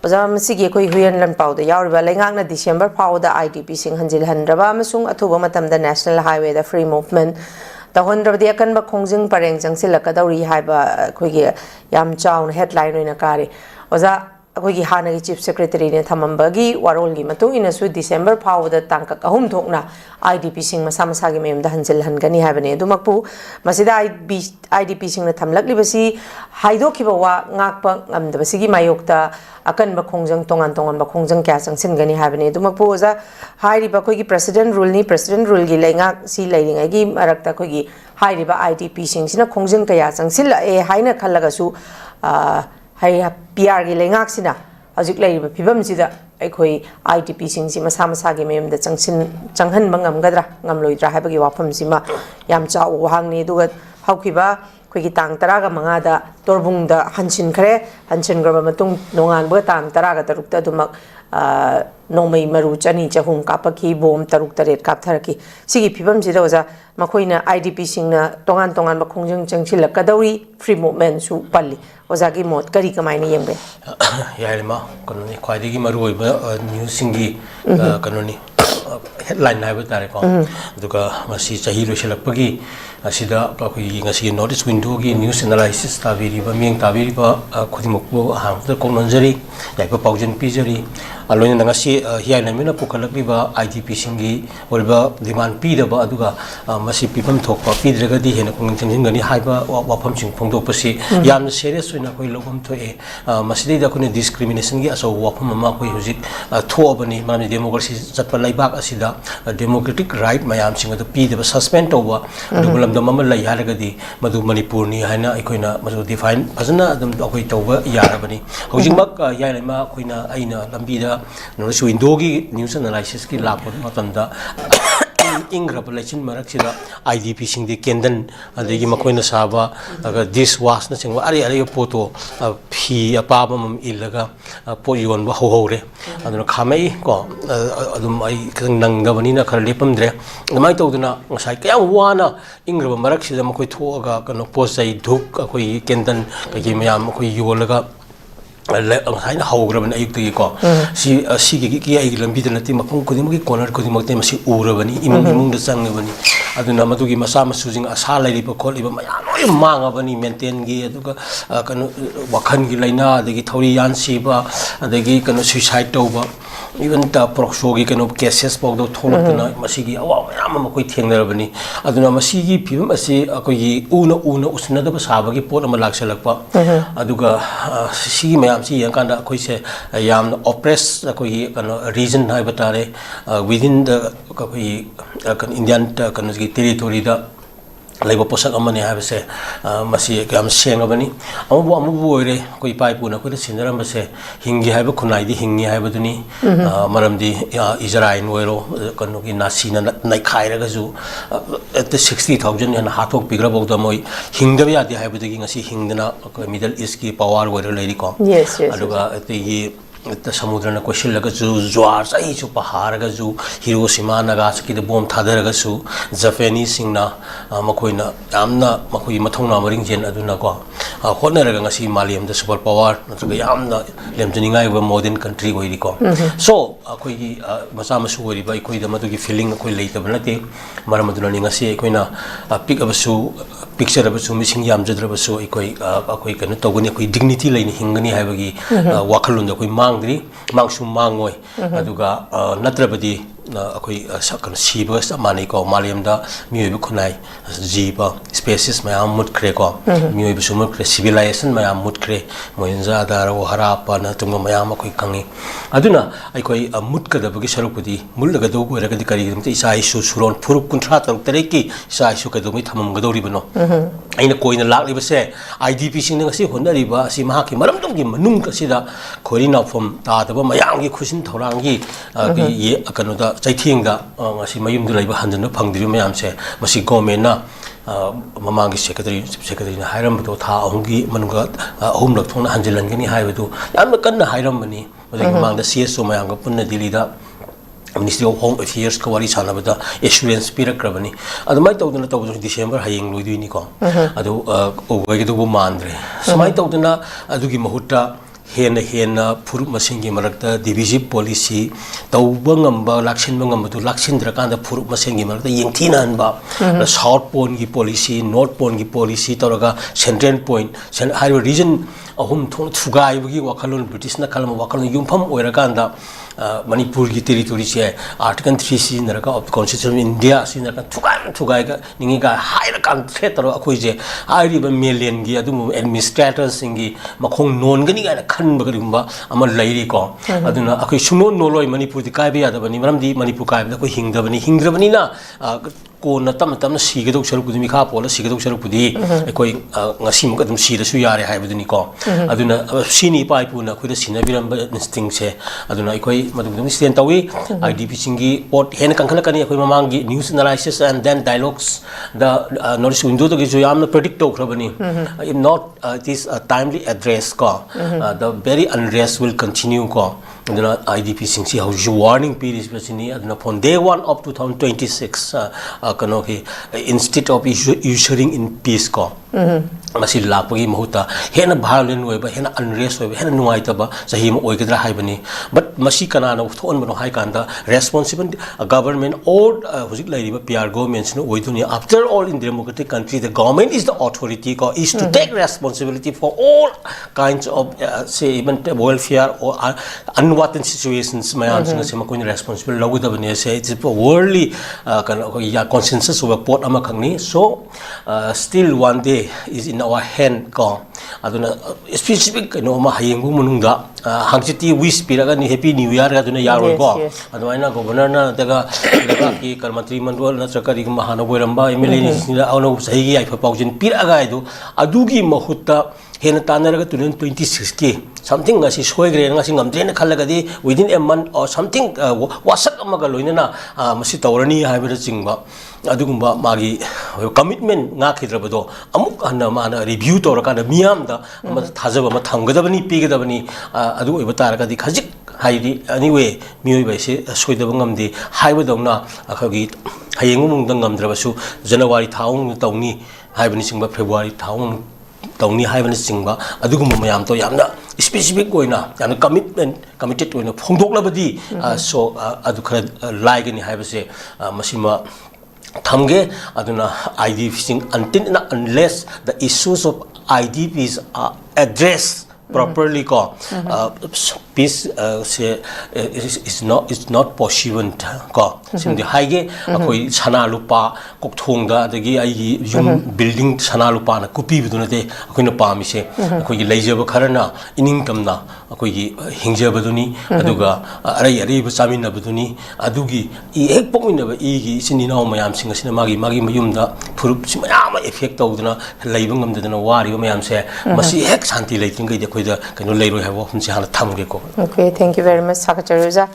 ओजा मसिगे कोई हुयन लन पाउदा यावरिबा लेंगांगना डिसेंबर फाउदा IDP सिंग हंजिल हंद्रबा अमसुंग अथुबा मतमदा नेशनल हाईवे दा फ्री मूवमेंट तहंद्रबदि अकनबा खोंजिंग परेंग जंगसिलकदौरी हाइबा अखोइगे याम चाउन हेडलाइन ओइना कारी ओजा अखोइगी हानगी चीफ सेक्रेटरी ने थमंबगी वारोलगी मतुंग इनसु डिसेंबर फाउदा तांका कहूम थोकना IDP सिंग मसा मसागी मेमदा हंजिल हनगनी हाइबने दुमकपु मसिदा IDP सिंग ने थमलकलिबसी हाइदोखिबा वा ngakpa ngamdabasigi mayokta akanba khongjang tongan tongan ba khongjang kya changsin gani habane dumakpo oza hairi ba khoi gi president rule gi laingak si lairingai gi marakta khoi gi hairi ba IDP sing sina khongjang kya changsil e haina khallaga su hai PR gi laingak sina hajik lai ba phibam sida akhoi IDP sing si masa masa gi mem da changhan bangam gadra ngamloidra haiba gi wafam sima yam cha wahang ni duga haukiba कोई तांग तरागा मंगादा तोरबुंगदा Hanshin खरे Hanshin grub मतुंग नोंगानबो तांग तरागा तरुकता दुमक नोमई मरु चनी चहुम कापकी बोम तरुक तरेट कापथरकी सिगी फिबम जिदा ओजा मखोइना IDP सिंगना तोंगान तोंगान बखोंजंग चंगसिलकदौरी free movement सु पल्ली ओजागी मोट करी कमाइना यंगबे यारिमा कनोनी ख्वाइदिगी मरु ओइबा news सिंगी कनोनी headline हाइबा तारेको दुगा मसी चाही लोइसलकपगी असिदा अखोइगी ngasi notice window gi news analysis tabiriba mieng tabiriba khudimokbu hangda kononjari yaiba paujin pijari aloina ngasi hiaina mina pukalakliba IDP singi oriba demand pidaba aduga masi pipam thokpa pidragadi hena kongchingin gani haiba wafam ching phongdokpasi yamna serious oina koi logom thoe masidi da kone discrimination gi aso wafam ma koi hujik thoabani mani democracy chatpa laibak asida democratic right mayam singa to pidaba suspend towa adugulam da mama lai haragadi madu manipur ni haina aikoina madu define fazana adum akoi toba yarabani hujik mak yaina ma akoina aina lambida notice window gi news analysis ki lakon matamda ingrab lechin marak sida IDP sing di kendan adegi makoina saba aga this was na singwa ari photo phi apaba mam ilaga po yon ba hore aduna khamai ko adum ai nang da bani na khar lepamdre mai tawduna ngasai kya wana ingrab marak sida makoi thoga kano posai dhuk akoi kendan kagi mayam akoi yolaga haina haugraban ayuktagi ko si gi ai lambi da nati mapung kudimagi corner kudimagte masi urabani imung da changnabani aduna madugi masa masujing asa lairiba kholiba mayam loi mangabani maintain gi aduga kanu wakhan gi laina adagi thori yan siba adagi kanu suicide tauba even ta proxo gi kanu cases pogdo tholokna masi gi awa mayam ma koi thengnarabani aduna masi gi phim asi akoi gi una usna da saba gi pot ama laksalakpa aduga si si yang kanda koi se yam oppress koi kano region hai batare within the koi Indian kano gi territory da laiba posak amane ha se masi kam sengabani amu oire koi pai puna koi sinaram se hingi ha ba khunai di hingi ha ba duni maram di Israel oiro kano gi nasina nai khaira ga ju at 60,000 han hathok pigra bog da moi hingda ya di ha ba gi ngasi hingdana middle east ki power oiro leiri ko aduga ati the samudra na question laga ju jwar sai chu pahar ga ju Hiroshima Nagasaki the bomb thadar ga su Japanese singna makoina amna makoi mathongna maring jen aduna ko khona raga ngasi maliam the super power na yamna lemjningai wa modern country goi ri ko so akoi gi masa masu goi ba koi da madu gi feeling akoi leitabana te maramaduna ni ngasi koina pick abasu picture abasu missing yam jadrabasu akoi kana togani akoi dignity laini hingani haibagi wakhalun da koi mangdri mangsu mangoi aduga natrabadi akoi sakana siba samani ko maliam da miyoibu khunai jiba species mayam mutkre ko miyoibu sumuk civilization mayam mutkre moinja dara wo harapa na tunga mayam akoi kangi aduna akoi mutka da bagi sarupudi mullaga do ko ragadi kari dum isa isu suron phuruk kuntra tar tareki isa isu ka dumi thamam gadori bano aina koina lakli base IDP sing ngasi honari ba si mahaki maram dum gi manung ka sida khori na phom ta da ba mayam gi khusin thorang gi ye akano da chaiting da ngasi mayum du laiba hanjana phangdiri mayam se masi government na mamangi secretary na hairam to tha ahungi manuga ahum lak thongna hanjilan gani haibu yamna kanna hairam bani madai mamang da CSO mayam ga punna dili da Ministry of Home Affairs ka wari sana bada assurance pirakrabani adumai tawduna tawdu December hayeng loidui ni ko adu ogai du mandre samai tawduna adugi mahutta hena Puruk Masengi Marakta divisive policy Taubangamba Lakshinbangambatu Lakshindrakanda Puruk Masengi Marakta Yingtinanba South Pongi policy North Pongi policy Toraga Central Point high region ahum Tugai Wakalun British Nakalama Wakalun Yumpam Oirakanda Manipur ki territory che Article 3 si naraka of the Constitution of India si naraka tugai ga ningi ga high kan threat ro akoi je ai ba million gi adu administrators singi makhong non gani ga khan ba gumba amal lairi ko aduna akoi suno noloi Manipur di kai ba ya da bani maram di Manipur kai ba ko hingdabani na ko na tam sigedok saru pudi mi kha pola sigedok saru pudi ekoi ngasi mu kadum si da su yare hai buduni ko aduna sini pai pu na khoi da sina biram instinct se aduna ekoi madum stand tawi IDP singi pot hen kankhala kani ekoi mamangi news analysis and then dialogues the notice window to gi yamna predict to khrabani if not it is a timely address ko the very unrest will continue ko aduna IDP singsi how warning period specially aduna from day 1 up to 2026 instead of ushering in peace ko masi lapagi mahuta hena violent oiba hena unrest oiba hena nuaitaba sahi ma oigadra haibani but masi kana na thon bano hai kanda responsible government or hujik laiba PR governments no oiduni after all in democratic country the government is the authority ko is to take responsibility for all kinds of say even welfare or unwanted situations mayam singa sema koin responsible lawudabani say it's worldly consensus over port ama khangni so still one day is in our hand ko aduna specific no ma hayengu munungda hangchiti wish piraga ni happy new year ga duna yaroi ko aduaina governor na daga ki karmantri mandol na sakari mahana boiramba MLA ni sina auno sahi gi aifa paujin piraga idu adugi mahutta hena tanaraga 2026 ki something ngasi soigre ngasi ngamdre na khallagadi within a month or something wasak amaga loinana masi tawrani haibira chingba adugumba magi commitment nga khidrabado amuk anna mana review torakana miyamda ama thajaba ma thamgadabani pigadabani adu oiba taragadi khajik haidi anyway miyoi baise soidaba ngamde haibadongna akhagi hayengu mungdang ngamdrabasu January thaung tawni haibani chingba February thaung tawni haibani chingba adugumba mayam to yamna specific oina yana committed oina phongdoklabadi so adu khara laigani haibase masima thamge aduna IDP sing until unless the issues of IDPs are addressed properly ko peace is not possible ko simdi haige akoi sana lupa kokthongda adagi ai yum building sana lupa na kupi biduna te akoina pamise akoi leijaba kharana iningkamna akoi hingjabaduni aduga arai chaminna baduni adugi ek pokminaba gi sinina mayam singa sina magi mayumda furup simayama effect tawduna leibang ngamdana wari mayam se masi hek shanti leiting ga koida kano leiroi habo hunsi hala thamge ko okay thank you very much Sakhacharuja